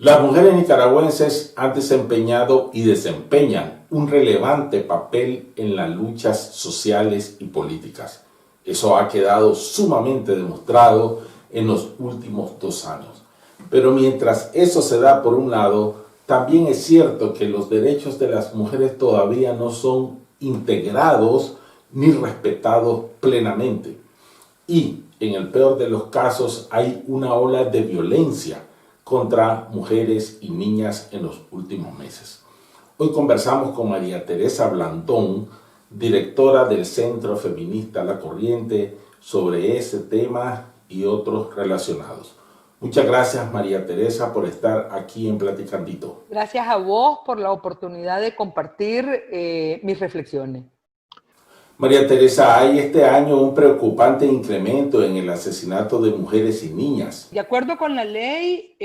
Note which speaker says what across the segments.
Speaker 1: Las mujeres nicaragüenses han desempeñado y desempeñan un relevante papel en las luchas sociales y políticas. Eso ha quedado sumamente demostrado en los últimos 2 años. Pero mientras eso se da por un lado, también es cierto que los derechos de las mujeres todavía no son integrados ni respetados plenamente. Y en el peor de los casos hay una ola de violencia contra mujeres y niñas en los últimos meses. Hoy conversamos con María Teresa Blandón, directora del Centro Feminista La Corriente, sobre ese tema y otros relacionados. Muchas gracias, María Teresa, por estar aquí en Platicandito.
Speaker 2: Gracias a vos por la oportunidad de compartir mis reflexiones.
Speaker 1: María Teresa, hay este año un preocupante incremento en el asesinato de mujeres y niñas.
Speaker 2: De acuerdo con la ley,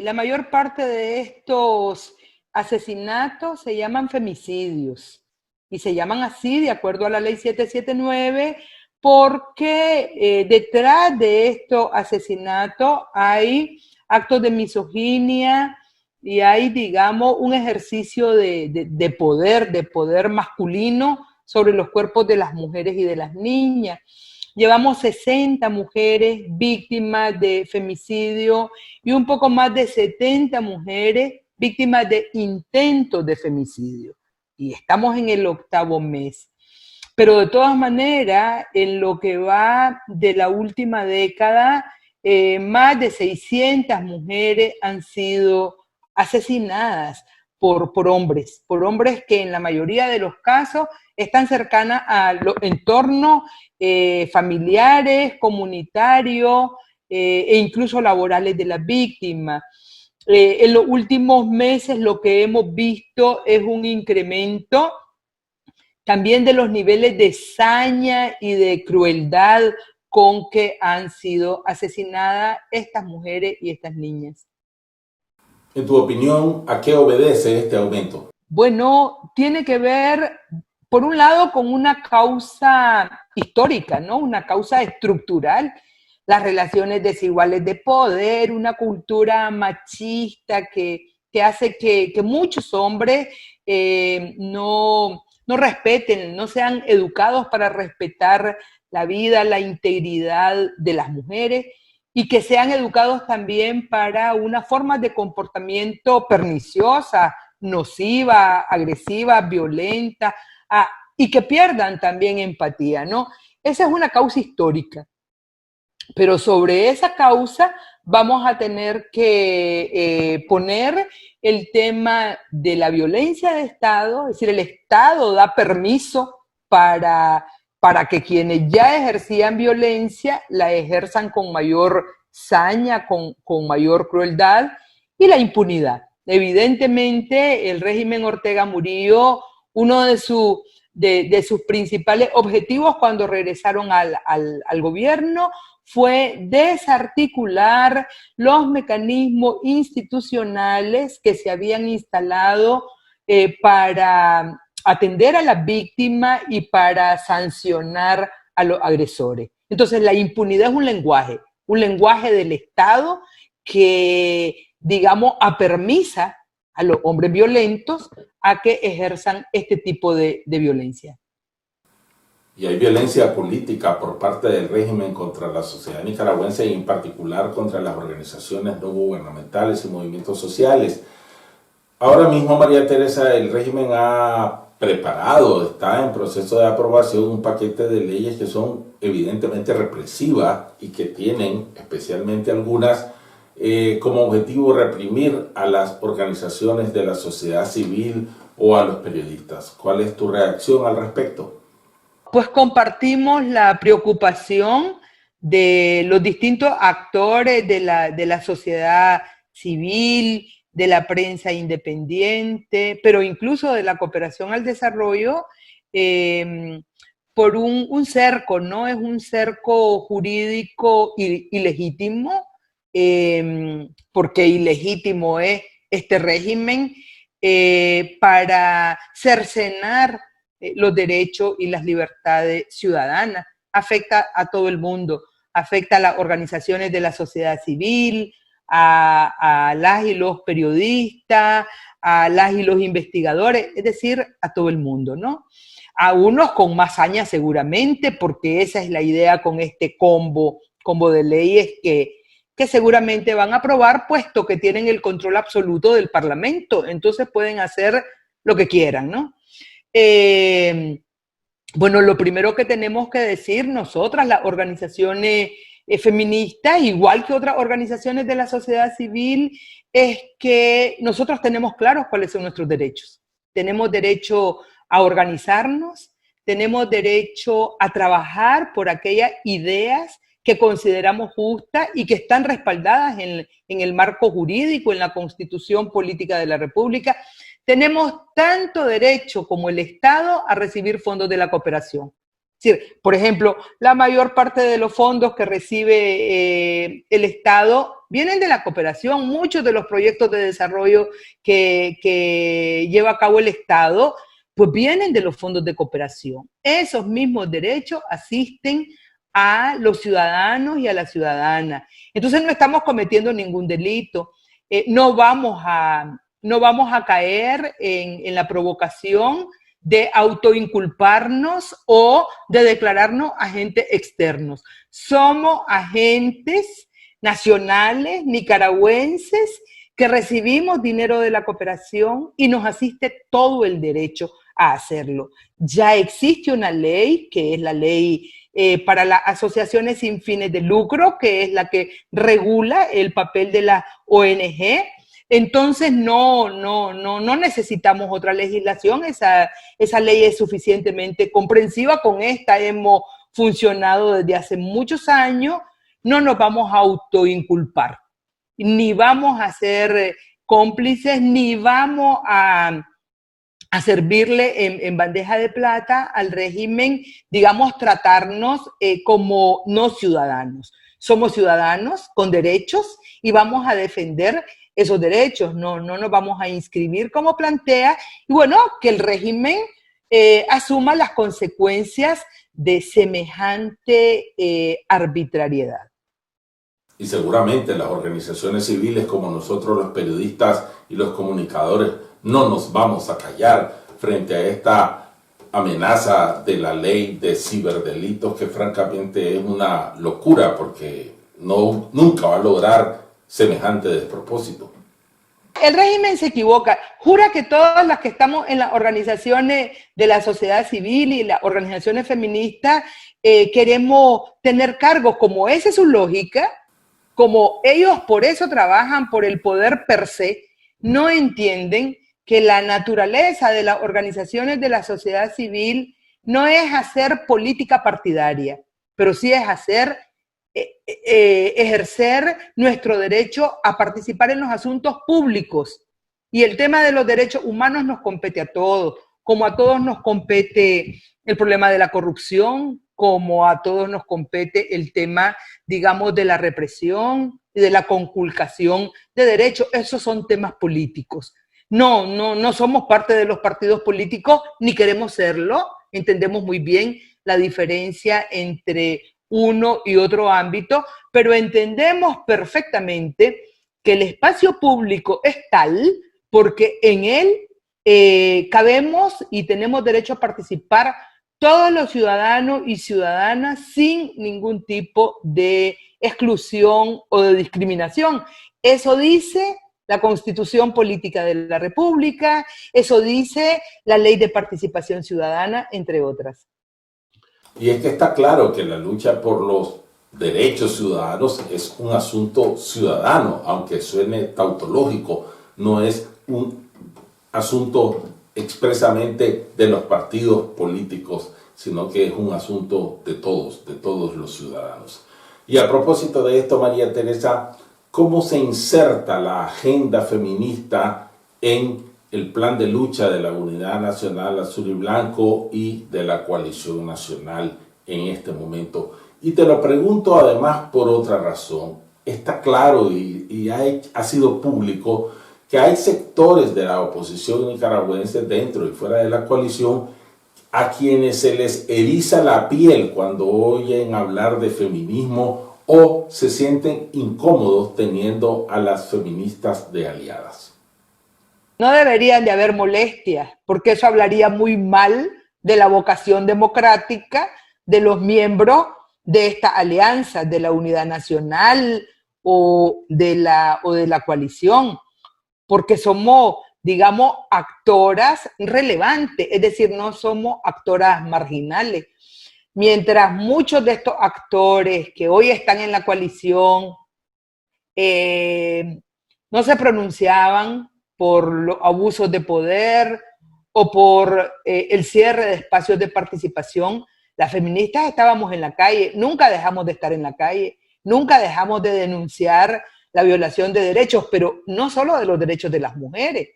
Speaker 2: la mayor parte de estos asesinatos se llaman femicidios y se llaman así de acuerdo a la ley 779 porque detrás de estos asesinatos hay actos de misoginia y hay, digamos, un ejercicio de poder masculino sobre los cuerpos de las mujeres y de las niñas. Llevamos 60 mujeres víctimas de femicidio y un poco más de 70 mujeres víctimas de intentos de femicidio. Y estamos en el 8º mes. Pero de todas maneras, en lo que va de la última década, más de 600 mujeres han sido asesinadas por hombres que en la mayoría de los casos están cercanas a los entornos familiares, comunitarios e incluso laborales de las víctimas. En los últimos meses lo que hemos visto es un incremento también de los niveles de saña y de crueldad con que han sido asesinadas estas mujeres y estas niñas.
Speaker 1: En tu opinión, ¿a qué obedece este aumento?
Speaker 2: Bueno, tiene que ver, por un lado, con una causa histórica, ¿no? Una causa estructural, las relaciones desiguales de poder, una cultura machista que hace que muchos hombres no respeten, no sean educados para respetar la vida, la integridad de las mujeres y que sean educados también para una forma de comportamiento perniciosa, nociva, agresiva, violenta, y que pierdan también empatía, ¿no? Esa es una causa histórica. Pero sobre esa causa vamos a tener que poner el tema de la violencia de Estado, es decir, el Estado da permiso para que quienes ya ejercían violencia la ejerzan con mayor saña, con mayor crueldad, y la impunidad. Evidentemente, el régimen Ortega Murillo, uno de sus principales objetivos cuando regresaron al gobierno fue desarticular los mecanismos institucionales que se habían instalado para atender a las víctimas y para sancionar a los agresores. Entonces, la impunidad es un lenguaje del Estado que, digamos, apermisa a los hombres violentos a que ejerzan este tipo de violencia.
Speaker 1: Y hay violencia política por parte del régimen contra la sociedad nicaragüense y en particular contra las organizaciones no gubernamentales y movimientos sociales. Ahora mismo, María Teresa, el régimen ha preparado, está en proceso de aprobación un paquete de leyes que son evidentemente represivas y que tienen, especialmente algunas, como objetivo reprimir a las organizaciones de la sociedad civil o a los periodistas. ¿Cuál es tu reacción al respecto?
Speaker 2: Pues compartimos la preocupación de los distintos actores de la sociedad civil, de la prensa independiente, pero incluso de la cooperación al desarrollo, por un cerco, ¿no? Es un cerco jurídico ilegítimo, porque ilegítimo es este régimen, para cercenar los derechos y las libertades ciudadanas. Afecta a todo el mundo, afecta a las organizaciones de la sociedad civil, a las y los periodistas, a las y los investigadores, es decir, a todo el mundo, ¿no? A unos con más hazaña seguramente, porque esa es la idea con este combo de leyes que seguramente van a aprobar, puesto que tienen el control absoluto del Parlamento, entonces pueden hacer lo que quieran, ¿no? Bueno, lo primero que tenemos que decir nosotras, las organizaciones feministas, igual que otras organizaciones de la sociedad civil, es que nosotros tenemos claros cuáles son nuestros derechos. Tenemos derecho a organizarnos, tenemos derecho a trabajar por aquellas ideas que consideramos justas y que están respaldadas en el marco jurídico, en la Constitución Política de la República. Tenemos tanto derecho como el Estado a recibir fondos de la cooperación. Es decir, por ejemplo, la mayor parte de los fondos que recibe el Estado vienen de la cooperación. Muchos de los proyectos de desarrollo que lleva a cabo el Estado, pues vienen de los fondos de cooperación. Esos mismos derechos asisten a los ciudadanos y a las ciudadanas. Entonces no estamos cometiendo ningún delito. No vamos a caer en la provocación de autoinculparnos o de declararnos agentes externos. Somos agentes nacionales, nicaragüenses, que recibimos dinero de la cooperación y nos asiste todo el derecho a hacerlo. Ya existe una ley, que es la ley para las asociaciones sin fines de lucro, que es la que regula el papel de la ONG. Entonces no necesitamos otra legislación, esa ley es suficientemente comprensiva, con esta hemos funcionado desde hace muchos años, no nos vamos a autoinculpar, ni vamos a ser cómplices, ni vamos a servirle en bandeja de plata al régimen, digamos, tratarnos como no ciudadanos. Somos ciudadanos con derechos y vamos a defender esos derechos, no nos vamos a inscribir como plantea, y bueno, que el régimen asuma las consecuencias de semejante arbitrariedad.
Speaker 1: Y seguramente las organizaciones civiles como nosotros los periodistas y los comunicadores no nos vamos a callar frente a esta amenaza de la ley de ciberdelitos, que francamente es una locura porque nunca va a lograr semejante despropósito.
Speaker 2: El régimen se equivoca. Jura que todas las que estamos en las organizaciones de la sociedad civil y las organizaciones feministas queremos tener cargos, como esa es su lógica, como ellos por eso trabajan por el poder per se, no entienden que la naturaleza de las organizaciones de la sociedad civil no es hacer política partidaria, pero sí es ejercer nuestro derecho a participar en los asuntos públicos. Y el tema de los derechos humanos nos compete a todos, como a todos nos compete el problema de la corrupción, como a todos nos compete el tema, digamos, de la represión y de la conculcación de derechos. Esos son temas políticos. No somos parte de los partidos políticos, ni queremos serlo. Entendemos muy bien la diferencia entre uno y otro ámbito, pero entendemos perfectamente que el espacio público es tal porque en él cabemos y tenemos derecho a participar todos los ciudadanos y ciudadanas sin ningún tipo de exclusión o de discriminación. Eso dice la Constitución Política de la República, eso dice la Ley de Participación Ciudadana, entre otras.
Speaker 1: Y es que está claro que la lucha por los derechos ciudadanos es un asunto ciudadano, aunque suene tautológico, no es un asunto expresamente de los partidos políticos, sino que es un asunto de todos los ciudadanos. Y a propósito de esto, María Teresa, ¿cómo se inserta la agenda feminista en el plan de lucha de la Unidad Nacional Azul y Blanco y de la Coalición Nacional en este momento? Y te lo pregunto además por otra razón. Está claro y ha sido público que hay sectores de la oposición nicaragüense dentro y fuera de la coalición a quienes se les eriza la piel cuando oyen hablar de feminismo o se sienten incómodos teniendo a las feministas de aliadas?
Speaker 2: No deberían de haber molestias, porque eso hablaría muy mal de la vocación democrática de los miembros de esta alianza, de la Unidad Nacional o de la coalición, porque somos, digamos, actoras relevantes, es decir, no somos actoras marginales. Mientras muchos de estos actores que hoy están en la coalición no se pronunciaban por los abusos de poder o por el cierre de espacios de participación, las feministas estábamos en la calle, nunca dejamos de estar en la calle, nunca dejamos de denunciar la violación de derechos, pero no solo de los derechos de las mujeres,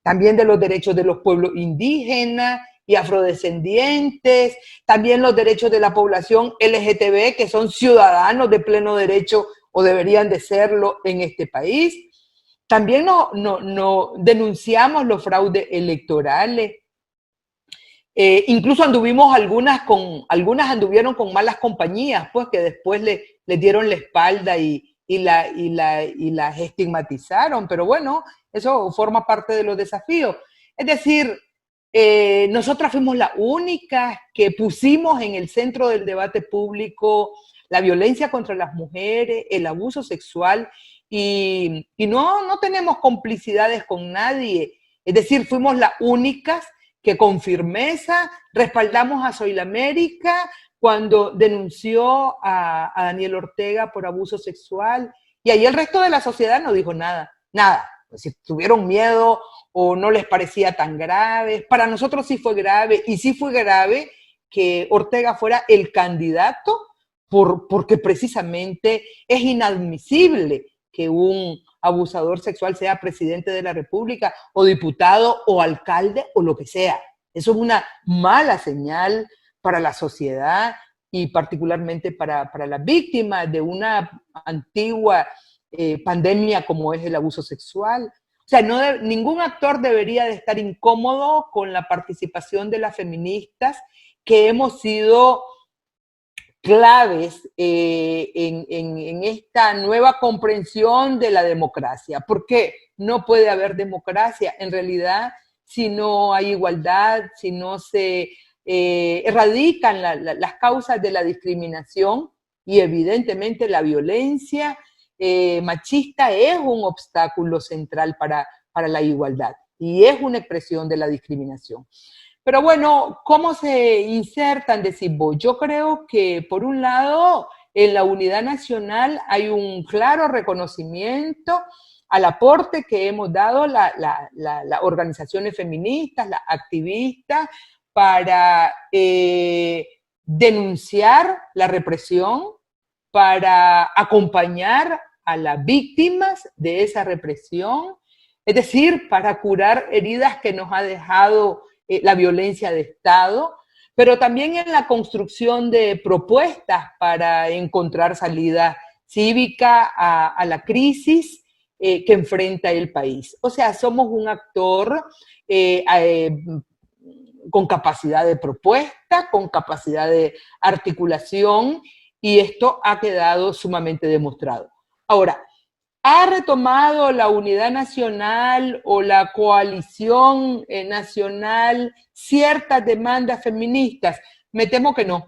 Speaker 2: también de los derechos de los pueblos indígenas y afrodescendientes, también los derechos de la población LGTB, que son ciudadanos de pleno derecho o deberían de serlo en este país. También no denunciamos los fraudes electorales. Incluso algunas anduvieron con malas compañías, pues que después le dieron la espalda y las estigmatizaron, pero bueno, eso forma parte de los desafíos. Es decir, nosotras fuimos las únicas que pusimos en el centro del debate público la violencia contra las mujeres, el abuso sexual, y no tenemos complicidades con nadie. Es decir, fuimos las únicas que con firmeza respaldamos a Soy la América cuando denunció a Daniel Ortega por abuso sexual, y ahí el resto de la sociedad no dijo nada. Si tuvieron miedo o no les parecía tan grave. Para nosotros sí fue grave, y sí fue grave que Ortega fuera el candidato porque precisamente es inadmisible que un abusador sexual sea presidente de la República o diputado o alcalde o lo que sea. Eso es una mala señal para la sociedad y particularmente para las víctimas de una antigua pandemia como es el abuso sexual. O sea, ningún actor debería de estar incómodo con la participación de las feministas que hemos sido claves en esta nueva comprensión de la democracia. Porque no puede haber democracia en realidad si no hay igualdad, si no se erradican las causas de la discriminación, y evidentemente la violencia machista es un obstáculo central para la igualdad y es una expresión de la discriminación. Pero bueno, ¿cómo se insertan, decís vos? Yo creo que, por un lado, en la Unidad Nacional hay un claro reconocimiento al aporte que hemos dado las organizaciones feministas, las activistas, para denunciar la represión, para acompañar a las víctimas de esa represión, es decir, para curar heridas que nos ha dejado la violencia de Estado, pero también en la construcción de propuestas para encontrar salida cívica a la crisis que enfrenta el país. O sea, somos un actor con capacidad de propuesta, con capacidad de articulación, y esto ha quedado sumamente demostrado. Ahora, ¿ha retomado la Unidad Nacional o la coalición nacional ciertas demandas feministas? Me temo que no.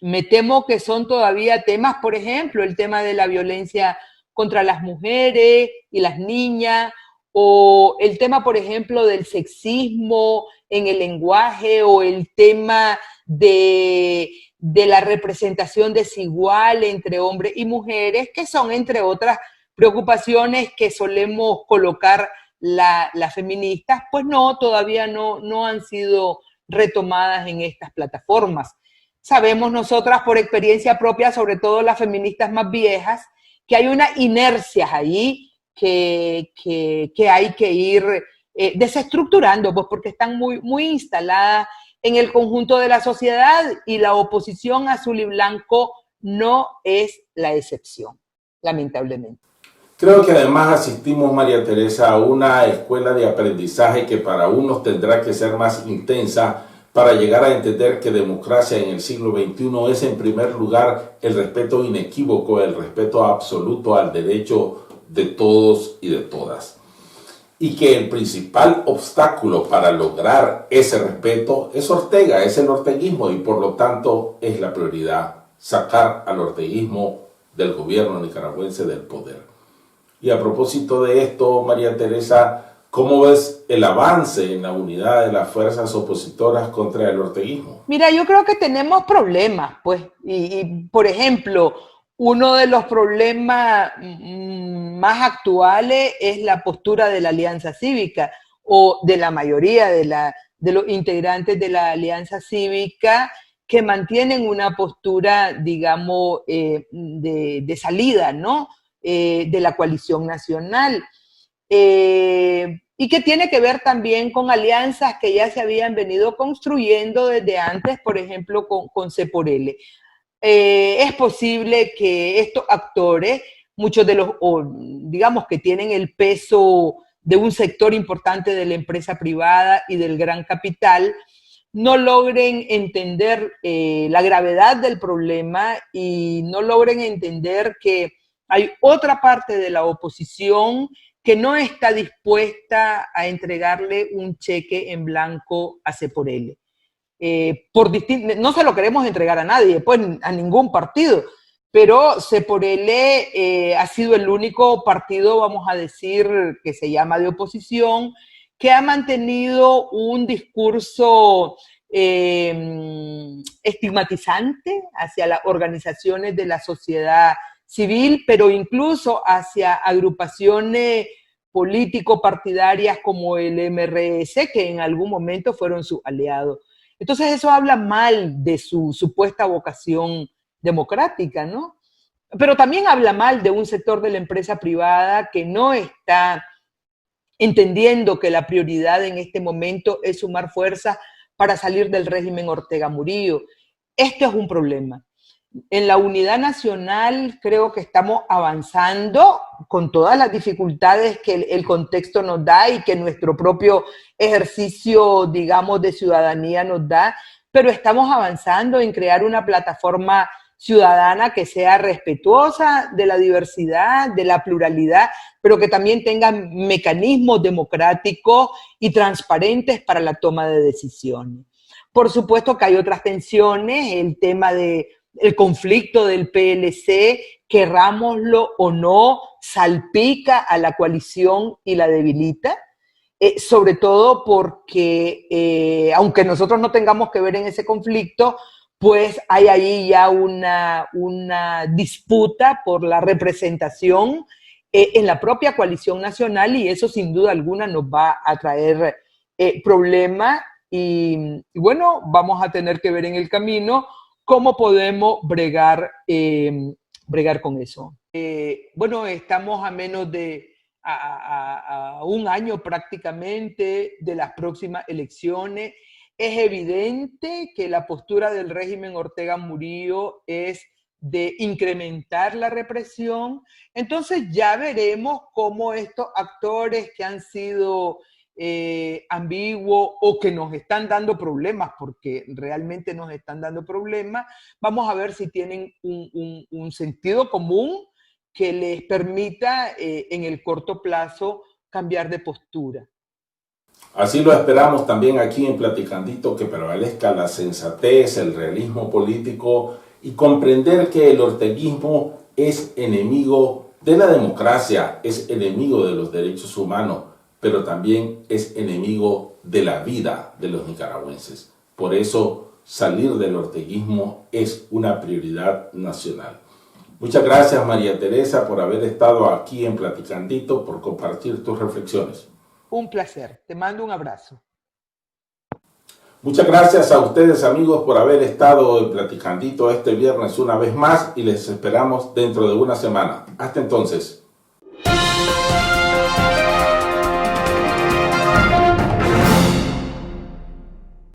Speaker 2: Me temo que son todavía temas, por ejemplo, el tema de la violencia contra las mujeres y las niñas, o el tema, por ejemplo, del sexismo en el lenguaje, o el tema de la representación desigual entre hombres y mujeres, que son, entre otras preocupaciones que solemos colocar las feministas, pues no, todavía no han sido retomadas en estas plataformas. Sabemos nosotras por experiencia propia, sobre todo las feministas más viejas, que hay una inercia ahí que hay que ir desestructurando, pues porque están muy instaladas en el conjunto de la sociedad, y la oposición azul y blanco no es la excepción, lamentablemente.
Speaker 1: Creo que además asistimos, María Teresa, a una escuela de aprendizaje que para unos tendrá que ser más intensa, para llegar a entender que democracia en el siglo XXI es en primer lugar el respeto inequívoco, el respeto absoluto al derecho de todos y de todas. Y que el principal obstáculo para lograr ese respeto es Ortega, es el orteguismo, y por lo tanto es la prioridad sacar al orteguismo del gobierno nicaragüense del poder. Y a propósito de esto, María Teresa, ¿cómo ves el avance en la unidad de las fuerzas opositoras contra el orteguismo?
Speaker 2: Mira, yo creo que tenemos problemas, pues, por ejemplo, uno de los problemas más actuales es la postura de la Alianza Cívica o de la mayoría de los integrantes de la Alianza Cívica que mantienen una postura, digamos, de salida, ¿no? De la coalición nacional. Y que tiene que ver también con alianzas que ya se habían venido construyendo desde antes, por ejemplo, con C por L. Es posible que estos actores, muchos de los, digamos, que tienen el peso de un sector importante de la empresa privada y del gran capital, no logren entender la gravedad del problema y no logren entender que hay otra parte de la oposición que no está dispuesta a entregarle un cheque en blanco a C por L. No se lo queremos entregar a nadie, pues a ningún partido, pero C por L ha sido el único partido, vamos a decir, que se llama de oposición, que ha mantenido un discurso estigmatizante hacia las organizaciones de la sociedad civil, pero incluso hacia agrupaciones político-partidarias como el MRS, que en algún momento fueron sus aliados. Entonces eso habla mal de su supuesta vocación democrática, ¿no? Pero también habla mal de un sector de la empresa privada que no está entendiendo que la prioridad en este momento es sumar fuerzas para salir del régimen Ortega Murillo. Esto es un problema. En la unidad nacional creo que estamos avanzando con todas las dificultades que el contexto nos da y que nuestro propio ejercicio, digamos, de ciudadanía nos da, pero estamos avanzando en crear una plataforma ciudadana que sea respetuosa de la diversidad, de la pluralidad, pero que también tenga mecanismos democráticos y transparentes para la toma de decisiones. Por supuesto que hay otras tensiones, el tema del conflicto del PLC, querrámoslo o no, salpica a la coalición y la debilita, sobre todo porque, aunque nosotros no tengamos que ver en ese conflicto, pues hay ahí ya una disputa por la representación en la propia coalición nacional y eso sin duda alguna nos va a traer problemas y bueno, vamos a tener que ver en el camino cómo podemos bregar con eso. Bueno, estamos a menos de a un año prácticamente de las próximas elecciones. Es evidente que la postura del régimen Ortega Murillo es de incrementar la represión. Entonces ya veremos cómo estos actores que han sido ambiguos o que nos están dando problemas, porque realmente nos están dando problemas, vamos a ver si tienen un sentido común que les permita en el corto plazo cambiar de postura.
Speaker 1: Así lo esperamos también aquí en Platicandito, que prevalezca la sensatez, el realismo político y comprender que el orteguismo es enemigo de la democracia, es enemigo de los derechos humanos, pero también es enemigo de la vida de los nicaragüenses. Por eso, salir del orteguismo es una prioridad nacional. Muchas gracias, María Teresa, por haber estado aquí en Platicandito, por compartir tus reflexiones.
Speaker 2: Un placer. Te mando un abrazo.
Speaker 1: Muchas gracias a ustedes, amigos, por haber estado en Platicandito este viernes una vez más y les esperamos dentro de una semana. Hasta entonces.